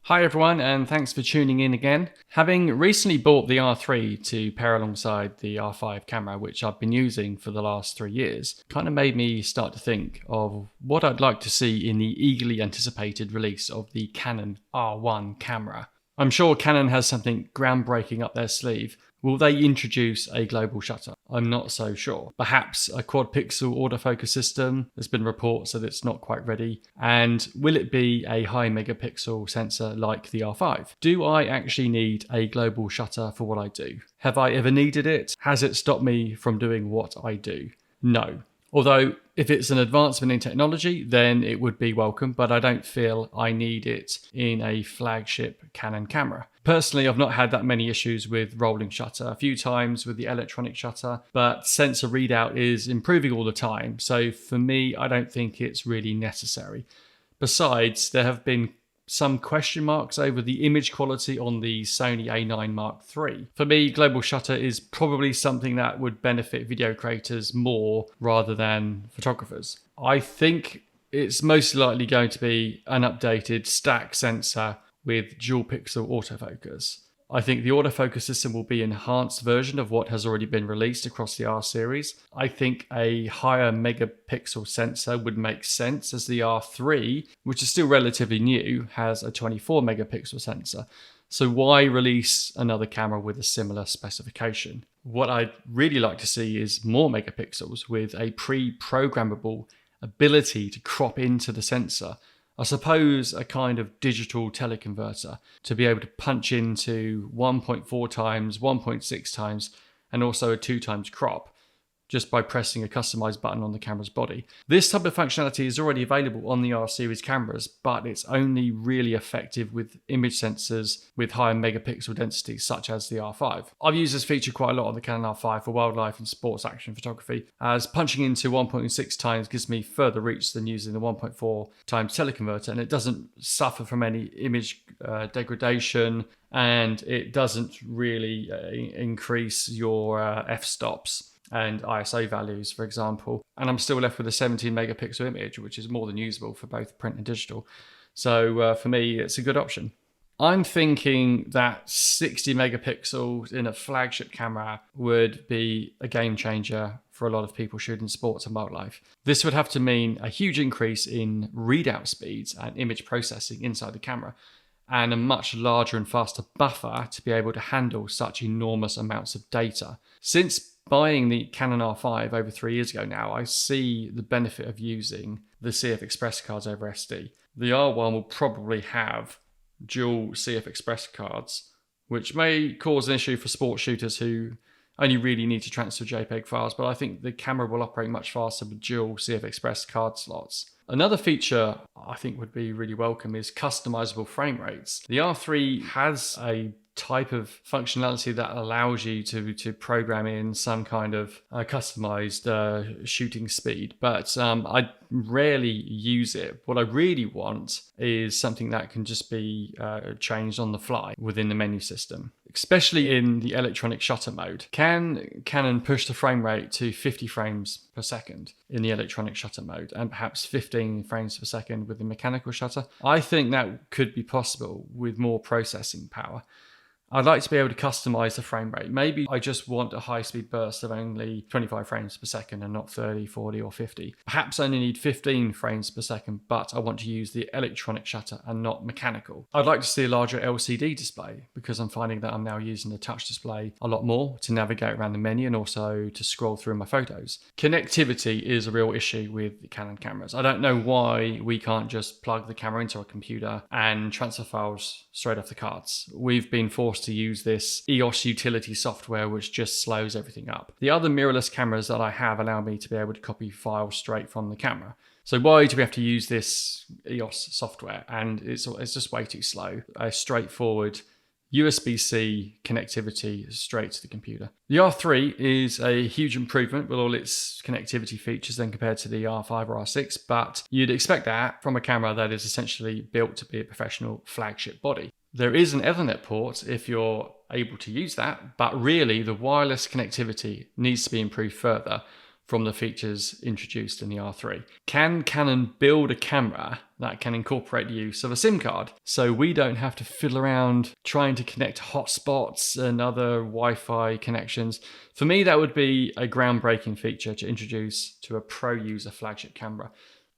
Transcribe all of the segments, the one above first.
Hi everyone, and thanks for tuning in again. Having recently bought the R3 to pair alongside the R5 camera, which I've been using for the last 3 years, kind of made me start to think of what I'd like to see in the eagerly anticipated release of the Canon R1 camera. I'm sure Canon has something groundbreaking up their sleeve. Will they introduce a global shutter? I'm not so sure. Perhaps a quad pixel autofocus system. There's been reports that it's not quite ready. And will it be a high megapixel sensor like the R5? Do I actually need a global shutter for what I do? Have I ever needed it? Has it stopped me from doing what I do? No. Although, if it's an advancement in technology, then it would be welcome, but I don't feel I need it in a flagship Canon camera. Personally, I've not had that many issues with rolling shutter, a few times with the electronic shutter, but sensor readout is improving all the time. So for me, I don't think it's really necessary. Besides, there have been some question marks over the image quality on the Sony A9 Mark III. For me, global shutter is probably something that would benefit video creators more rather than photographers. I think it's most likely going to be an updated stack sensor with dual pixel autofocus. I think the autofocus system will be an enhanced version of what has already been released across the R series. I think a higher megapixel sensor would make sense, as the R3, which is still relatively new, has a 24 megapixel sensor. So why release another camera with a similar specification? What I'd really like to see is more megapixels with a pre-programmable ability to crop into the sensor. I suppose a kind of digital teleconverter to be able to punch into 1.4 times, 1.6 times, and also a 2 times crop just by pressing a customized button on the camera's body. This type of functionality is already available on the R series cameras, but it's only really effective with image sensors with higher megapixel densities, such as the R5. I've used this feature quite a lot on the Canon R5 for wildlife and sports action photography, as punching into 1.6 times gives me further reach than using the 1.4 times teleconverter, and it doesn't suffer from any image degradation, and it doesn't really increase your f-stops and ISO values, for example. And I'm still left with a 17 megapixel image, which is more than usable for both print and digital. So for me, it's a good option. I'm thinking that 60 megapixels in a flagship camera would be a game changer for a lot of people shooting sports and wildlife. This would have to mean a huge increase in readout speeds and image processing inside the camera, and a much larger and faster buffer to be able to handle such enormous amounts of data. Since buying the Canon R5 over 3 years ago now, I see the benefit of using the CF Express cards over SD. The R1 will probably have dual CF Express cards, which may cause an issue for sports shooters who only really need to transfer JPEG files, but I think the camera will operate much faster with dual CF Express card slots. Another feature I think would be really welcome is customizable frame rates. The R3 has a type of functionality that allows you to program in some kind of customized shooting speed, but I rarely use it. What I really want is something that can just be changed on the fly within the menu system, especially in the electronic shutter mode. Can Canon push the frame rate to 50 frames per second in the electronic shutter mode and perhaps 15 frames per second with the mechanical shutter? I think that could be possible with more processing power. I'd like to be able to customize the frame rate. Maybe I just want a high-speed burst of only 25 frames per second and not 30, 40, or 50. Perhaps I only need 15 frames per second, but I want to use the electronic shutter and not mechanical. I'd like to see a larger LCD display because I'm finding that I'm now using the touch display a lot more to navigate around the menu and also to scroll through my photos. Connectivity is a real issue with the Canon cameras. I don't know why we can't just plug the camera into a computer and transfer files straight off the cards. We've been forced to use this EOS utility software, which just slows everything up. The other mirrorless cameras that I have allow me to be able to copy files straight from the camera. So why do we have to use this EOS software? And it's just way too slow. A straightforward USB-C connectivity straight to the computer. The R3 is a huge improvement with all its connectivity features than compared to the R5 or R6, but you'd expect that from a camera that is essentially built to be a professional flagship body. There is an Ethernet port if you're able to use that, but really the wireless connectivity needs to be improved further from the features introduced in the R3. Can Canon build a camera that can incorporate the use of a SIM card, so we don't have to fiddle around trying to connect hotspots and other Wi-Fi connections. For me, that would be a groundbreaking feature to introduce to a pro user flagship camera.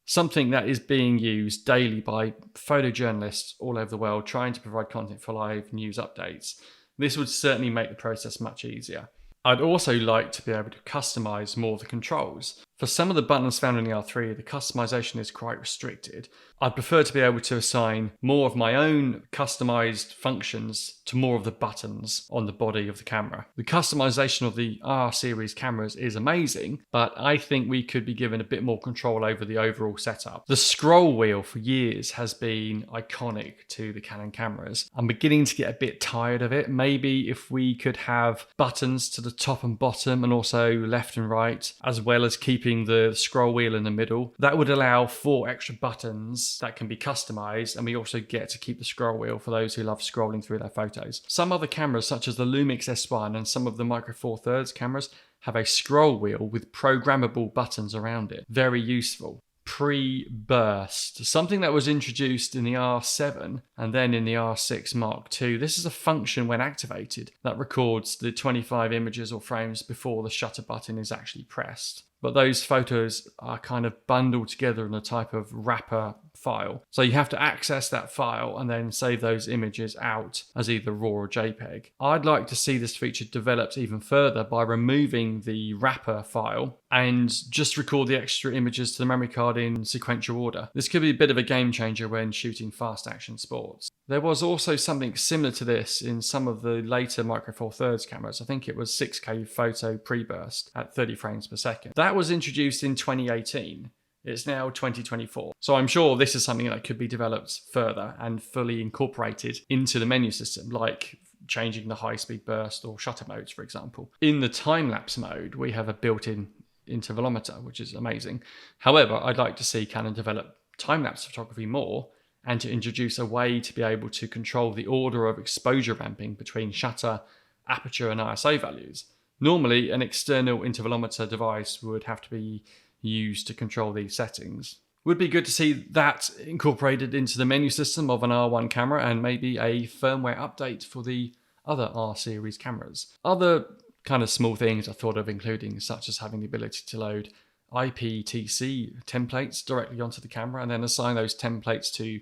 Something that is being used daily by photojournalists all over the world trying to provide content for live news updates. This would certainly make the process much easier. I'd also like to be able to customize more of the controls. For some of the buttons found in the R3, the customization is quite restricted. I'd prefer to be able to assign more of my own customized functions to more of the buttons on the body of the camera. The customization of the R series cameras is amazing, but I think we could be given a bit more control over the overall setup. The scroll wheel for years has been iconic to the Canon cameras. I'm beginning to get a bit tired of it. Maybe if we could have buttons to the top and bottom and also left and right, as well as keeping the scroll wheel in the middle, that would allow 4 extra buttons that can be customized, and we also get to keep the scroll wheel for those who love scrolling through their photos. Some other cameras, such as the Lumix S1 and some of the Micro Four Thirds cameras, have a scroll wheel with programmable buttons around it. Very useful. PreBurst, something that was introduced in the R7 and then in the R6 Mark II. This is a function when activated that records the 25 images or frames before the shutter button is actually pressed. But those photos are kind of bundled together in a type of wrapper file. So you have to access that file and then save those images out as either RAW or JPEG. I'd like to see this feature developed even further by removing the wrapper file and just record the extra images to the memory card in sequential order. This could be a bit of a game changer when shooting fast action sports. There was also something similar to this in some of the later Micro Four Thirds cameras. I think it was 6K photo PreBurst at 30 frames per second. That was introduced in 2018. It's now 2024. So I'm sure this is something that could be developed further and fully incorporated into the menu system, like changing the high-speed burst or shutter modes, for example. In the time-lapse mode, we have a built-in intervalometer, which is amazing. However, I'd like to see Canon develop time-lapse photography more and to introduce a way to be able to control the order of exposure ramping between shutter, aperture, and ISO values. Normally, an external intervalometer device would have to be used to control these settings. Would be good to see that incorporated into the menu system of an R1 camera and maybe a firmware update for the other R series cameras. Other kind of small things I thought of including, such as having the ability to load IPTC templates directly onto the camera and then assign those templates to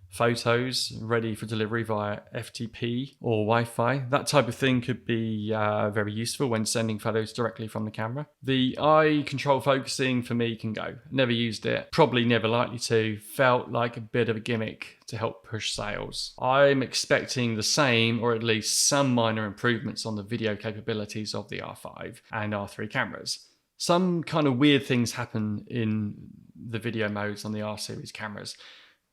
photos ready for delivery via FTP or Wi-Fi. That type of thing could be very useful when sending photos directly from the camera. The eye control focusing for me can go. Never used it, probably never likely to. Felt like a bit of a gimmick to help push sales. I'm expecting the same, or at least some minor improvements on the video capabilities of the R5 and R3 cameras. Some kind of weird things happen in the video modes on the R series cameras,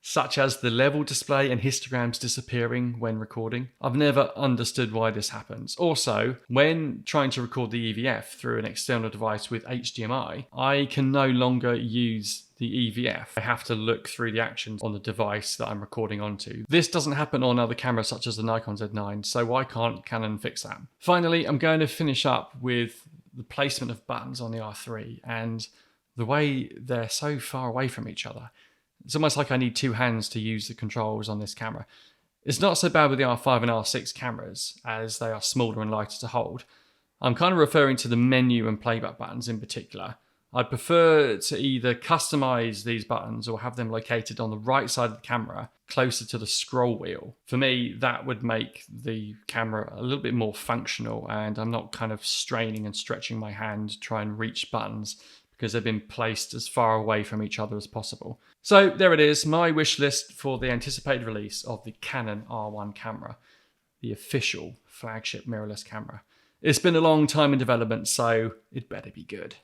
such as the level display and histograms disappearing when recording. I've never understood why this happens. Also, when trying to record the EVF through an external device with HDMI, I can no longer use the EVF. I have to look through the actions on the device that I'm recording onto. This doesn't happen on other cameras such as the Nikon Z9, so why can't Canon fix that? Finally, I'm going to finish up with the placement of buttons on the R3 and the way they're so far away from each other. It's almost like I need 2 hands to use the controls on this camera. It's not so bad with the R5 and R6 cameras, as they are smaller and lighter to hold. I'm kind of referring to the menu and playback buttons in particular. I'd prefer to either customize these buttons or have them located on the right side of the camera, closer to the scroll wheel. For me, that would make the camera a little bit more functional and I'm not kind of straining and stretching my hand to try and reach buttons, because they've been placed as far away from each other as possible. So there it is, my wish list for the anticipated release of the Canon R1 camera, the official flagship mirrorless camera. It's been a long time in development, so it better be good.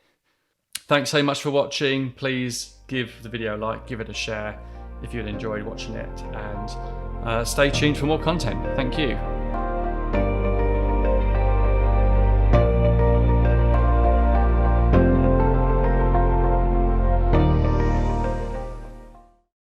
Thanks so much for watching. Please give the video a like, give it a share if you'd enjoyed watching it, and stay tuned for more content. Thank you.